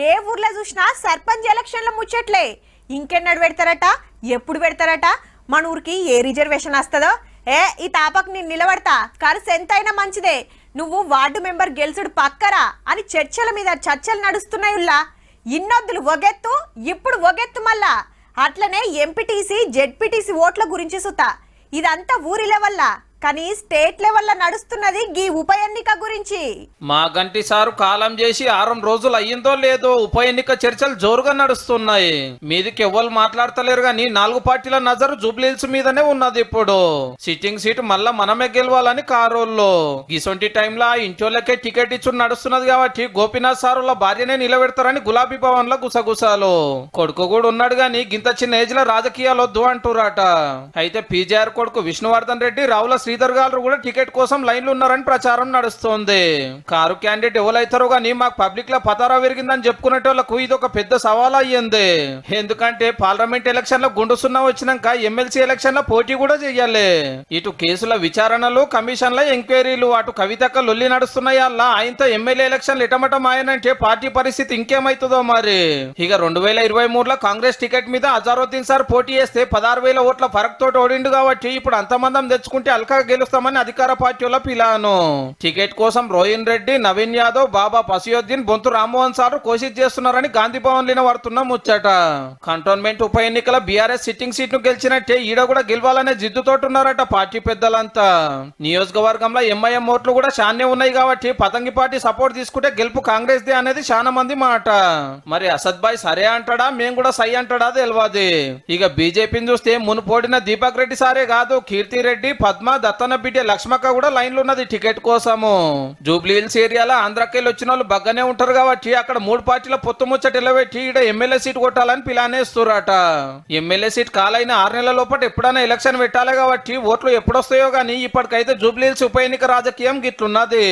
ఏ ఊర్లో చూసినా సర్పంచ్ ఎలక్షన్ల ముచ్చట్లే. ఇంకెన్నడు పెడతారట, ఎప్పుడు పెడతారట, మన ఊరికి ఏ రిజర్వేషన్ వస్తుందో. ఈ తాపకు నేను నిలబడతా, ఖర్చు ఎంతైనా మంచిదే, నువ్వు వార్డు మెంబర్ గెలుచుడు పక్కరా అని చర్చల మీద చర్చలు నడుస్తున్నాయుల్లా. ఇన్నొద్దులు ఒగెత్తు, ఇప్పుడు ఒగెత్తు మళ్ళా. అట్లనే ఎంపీటీసీ జెడ్పీటీసీ ఓట్ల గురించి సుతా. ఇదంతా ఊరి లెవెల్లా, కానీ స్టేట్ లెవెల్లో నడుస్తున్నది గీ ఉప ఎన్నిక గురించి. మా గంటి సారు కాలం చేసి 6 రోజులు అయ్యిందో లేదో ఉప ఎన్నిక చర్చలు జోరుగా నడుస్తున్నాయి. మీదికి ఎవ్వరు మాట్లాడతలేరు గాని 4 పార్టీల నజరు జూబ్లీహిల్స్ మీదనే ఉన్నది. ఇప్పుడు సిట్టింగ్ సీట్ మళ్ళా మనమే గెలవాలని కారోళ్ళు. గిసొంటి టైంలో ఇంటోళ్ళకే టికెట్ ఇచ్చి నడుస్తున్నది కాబట్టి గోపీనాథ్ సారుల భార్యనే నిలబెడతారని గులాబీ భవన్ లో గుసగుసాలు. కొడుకు కూడా ఉన్నాడు గాని గింత చిన్న ఏజ్ లో రాజకీయాలు వద్దు అంటురాట. అయితే పీజేఆర్ కొడుకు విష్ణువర్ధన్ రెడ్డి, రావుల శ్రీధర్ గారు కూడా టికెట్ కోసం లైన్లు ఉన్నారని ప్రచారం నడుస్తోంది. కారు క్యాండిడేట్ ఎవరైతారో గానీ మాకు పబ్లిక్ లో పతారా విరిగిందని చెప్పుకునేటోళ్లకు ఇది ఒక పెద్ద సవాల్ అయ్యింది. ఎందుకంటే పార్లమెంట్ ఎలక్షన్ లో గుండు సున్నా వచ్చినాక ఎమ్మెల్సీ ఎలక్షన్ లో పోటీ కూడా చెయ్యాలి. ఇటు కేసుల విచారణలు, కమిషన్ల ఎంక్వైరీలు, అటు కవితక్క లొల్లి నడుస్తున్నాయి. అలా ఆయనతో ఎమ్మెల్యే ఎలక్షన్లు ఇటమటం ఆయనంటే పార్టీ పరిస్థితి ఇంకేమైతుందో మరి. ఇక 2023లో కాంగ్రెస్ టికెట్ మీద అజారుద్దీన్ సార్ పోటీ చేస్తే 16,000 ఓట్ల ఫరక్ తోటి ఓడిండు కాబట్టి ఇప్పుడు అంతమందం తెచ్చుకుంటే అల్కా గెలుస్తామని అధికార పార్టీల పిలాను. టికెట్ కోసం రోహిన్ రెడ్డి, నవీన్ యాదవ్, బాబా పసియోద్దీన్, బొంతు రామ్మోహన్ సార్ కోషిష్ చేస్తున్నారని గాంధీ భవన్ లీన పడుతున్న ముచ్చట. కంటోన్మెంట్ ఉప ఎన్నికల బీఆర్ఎస్ సిట్టింగ్ సీట్ ను గెలిచినట్టే ఈడ కూడా గెలవాలనే జిద్దుతోటున్నారట పార్టీ పెద్దలంతా. నియోజకవర్గంలో ఎంఐఎం ఓట్లు కూడా చానే ఉన్నాయి కాబట్టి పతంగి పార్టీ సపోర్ట్ తీసుకుంటే గెలుపు కాంగ్రెస్ దే అనేది చాలా మంది మాట. మరి అసద్ భాయ్ సరే అంటాడా, మేము కూడా సై అంటాడా తెలియదు. ఇక బీజేపీని చూస్తే మునుపోడిన దీపక్ రెడ్డి సారే కాదు, కీర్తి రెడ్డి, పద్మ, దత్తన బిడ్డ లక్ష్మక్క కూడా లైన్లు ఉన్నది టికెట్ కోసము. జూబ్లీహిల్స్ ఏరియాలో ఆంధ్రాకెళ్ళి వచ్చిన వాళ్ళు బగ్గనే ఉంటారు కాబట్టి అక్కడ 3 పార్టీల పొత్తు ముచ్చట ఎల్లబెట్టి ఈడ ఎమ్మెల్యే సీట్ కొట్టాలని పిలానేస్తురాట. ఎమ్మెల్యే సీట్ కాలైన 6 నెలల లోపల ఎప్పుడైనా ఎలక్షన్ పెట్టాలి కాబట్టి ఓట్లు ఎప్పుడొస్తాయో గానీ ఇప్పటికైతే జూబ్లీహిల్స్ ఉప ఎన్నిక రాజకీయం గిట్లున్నది.